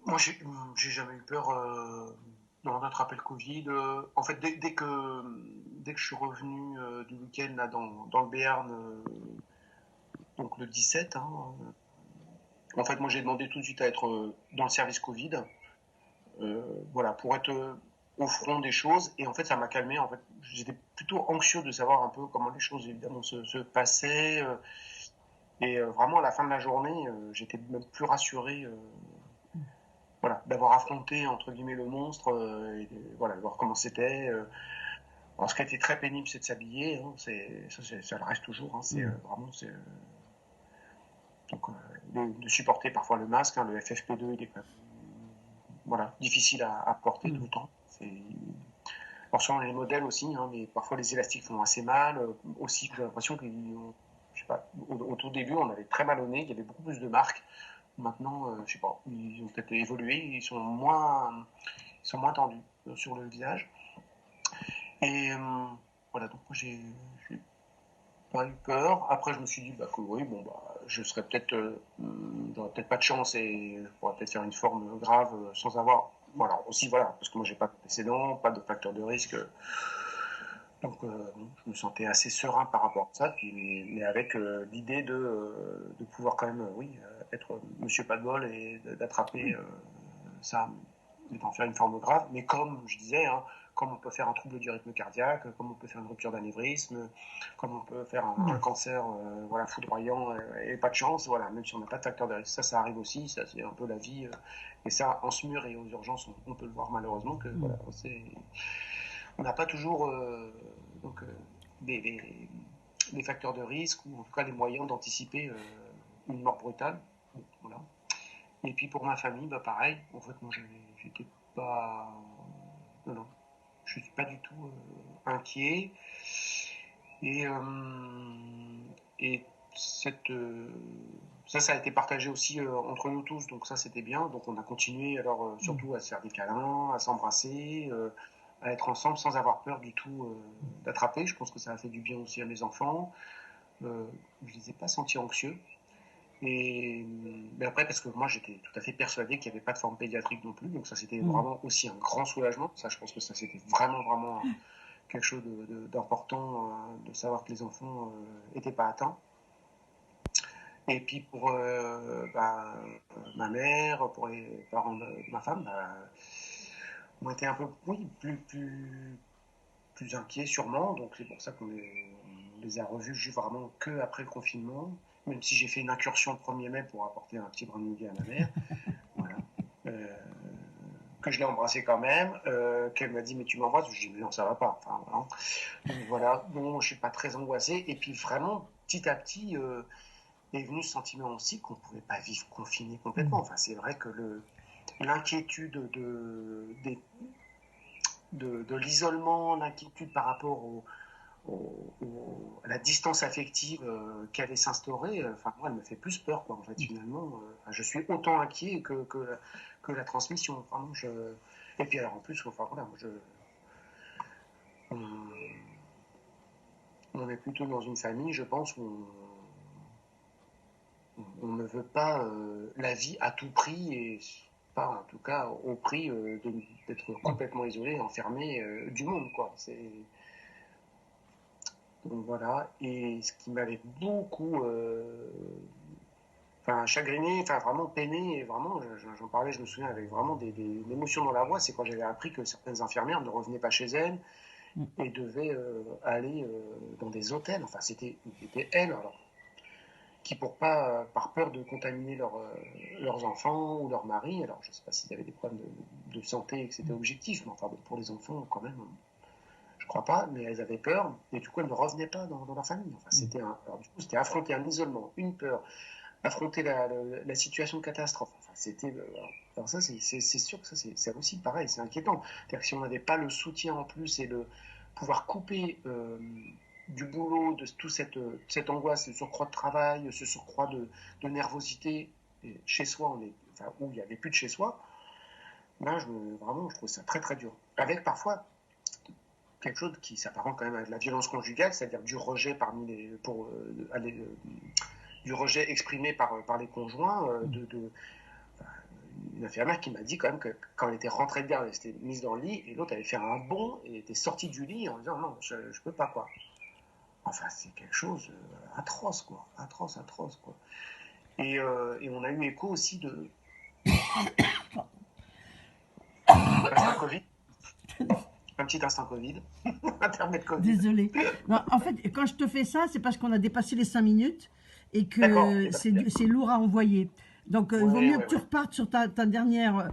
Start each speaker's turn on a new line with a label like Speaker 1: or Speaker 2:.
Speaker 1: Moi, j'ai jamais eu peur d'attraper le Covid. En fait, dès que je suis revenu du week-end là, dans le Béarn, donc le 17, hein, en fait, moi, j'ai demandé tout de suite à être dans le service Covid, voilà, pour être au front des choses. Et en fait, ça m'a calmé. En fait, j'étais plutôt anxieux de savoir un peu comment les choses, évidemment, se passaient. Et vraiment, à la fin de la journée, j'étais même plus rassuré. Voilà, d'avoir affronté entre guillemets le monstre et voilà, de voir comment c'était. Alors, ce qui a été très pénible, c'est de s'habiller. Hein, ça le reste toujours. Hein, c'est vraiment donc de supporter parfois le masque. Hein, le FFP2, il est quand même voilà difficile à porter tout le temps. Alors selon les modèles aussi, hein, mais parfois les élastiques font assez mal. Aussi, j'ai l'impression que je sais pas, au tout début, on avait très mal au nez. Il y avait beaucoup plus de marques. Maintenant, je sais pas, ils ont peut-être évolué. Ils sont moins tendus sur le visage. Et voilà, donc moi j'ai pas eu peur. Après, je me suis dit bah, que oui, bon, bah, j'aurais peut-être pas de chance et je pourrais peut-être faire une forme grave sans avoir. Voilà, aussi, voilà, parce que moi j'ai pas de précédent, pas de facteur de risque. Donc, je me sentais assez serein par rapport à ça, mais avec l'idée de pouvoir quand même, oui, être monsieur pas de bol et d'attraper ça et d'en faire une forme grave. Mais comme je disais, hein, comme on peut faire un trouble du rythme cardiaque, comme on peut faire une rupture d'anévrisme, comme on peut faire un cancer voilà, foudroyant et pas de chance, voilà, même si on n'a pas de facteur de risque. Ça arrive aussi, ça c'est un peu la vie. Et ça, en SMUR et aux urgences, on peut le voir malheureusement, que voilà, on n'a pas toujours donc, des facteurs de risque ou en tout cas les moyens d'anticiper une mort brutale. Bon, voilà. Et puis pour ma famille, bah pareil. En fait, moi, j'étais pas. Non, non. Je suis pas du tout inquiet. Et, et cette, ça a été partagé aussi entre nous tous. Donc ça, c'était bien. Donc on a continué alors surtout à se faire des câlins, à s'embrasser, à être ensemble sans avoir peur du tout d'attraper. Je pense que ça a fait du bien aussi à mes enfants. Je les ai pas sentis anxieux. Et mais après, parce que moi j'étais tout à fait persuadé qu'il n'y avait pas de forme pédiatrique non plus, donc ça c'était vraiment aussi un grand soulagement. Ça, je pense que ça c'était vraiment quelque chose d'important de savoir que les enfants n'étaient pas atteints. Et puis pour ma mère, pour les parents de ma femme, on était un peu, oui, plus inquiets sûrement, donc c'est pour ça on les a revus juste vraiment que après le confinement, même si j'ai fait une incursion le 1er mai pour apporter un petit brin de nougat à ma mère, voilà. Que je l'ai embrassé quand même, qu'elle m'a dit mais tu m'embrasses, je dis mais non ça va pas, enfin voilà. Donc voilà, bon je suis pas très angoissé, et puis vraiment petit à petit est venu ce sentiment aussi qu'on pouvait pas vivre confiné complètement. Enfin c'est vrai que l'inquiétude de l'isolement, l'inquiétude par rapport à la distance affective qui allait s'instaurer, enfin moi elle me fait plus peur quoi en fait finalement. Je suis autant inquiet que la transmission. Vraiment, et puis alors en plus, enfin voilà, on, on est plutôt dans une famille, je pense, où on ne veut pas la vie à tout prix et pas en tout cas au prix d'être complètement isolé, enfermé du monde quoi. Donc voilà, et ce qui m'avait beaucoup enfin, chagriné, enfin vraiment peiné, et vraiment, j'en parlais, je me souviens, avec vraiment des émotions dans la voix, c'est quand j'avais appris que certaines infirmières ne revenaient pas chez elles et devaient aller dans des hôtels. Enfin, c'était elles, alors, qui pour pas, par peur de contaminer leurs enfants ou leur mari, alors je ne sais pas s'il y avait des problèmes de santé et que c'était objectif, mais enfin bon, pour les enfants quand même, je crois pas, mais elles avaient peur, et du coup elles ne revenaient pas dans leur famille. Enfin, alors, du coup, c'était affronter un isolement, une peur, affronter la situation de catastrophe. Enfin, c'était. Alors ça, c'est sûr que ça, c'est aussi pareil, c'est inquiétant. C'est-à-dire que si on n'avait pas le soutien en plus et le pouvoir couper du boulot, de toute cette angoisse, ce surcroît de travail, ce surcroît de nervosité, chez soi, enfin, où il n'y avait plus de chez soi, là, vraiment, je trouve ça très très dur. Avec parfois quelque chose qui s'apparente quand même à de la violence conjugale, c'est-à-dire du rejet pour aller du rejet exprimé par les conjoints. Une infirmière qui m'a dit quand même que quand elle était rentrée de garde, elle s'était mise dans le lit et l'autre avait fait un bond et était sortie du lit en disant non, je peux pas quoi. Enfin, c'est quelque chose atroce quoi, atroce quoi. Et on a eu écho aussi de instant Covid, un petit instant Covid, internet Covid.
Speaker 2: Désolée. Non, en fait, quand je te fais ça, c'est parce qu'on a dépassé les 5 minutes et
Speaker 1: D'accord,
Speaker 2: que
Speaker 1: ok,
Speaker 2: c'est lourd à envoyer. Donc, il vaut
Speaker 1: ouais,
Speaker 2: mieux
Speaker 1: ouais,
Speaker 2: que tu
Speaker 1: ouais.
Speaker 2: repartes sur ta dernière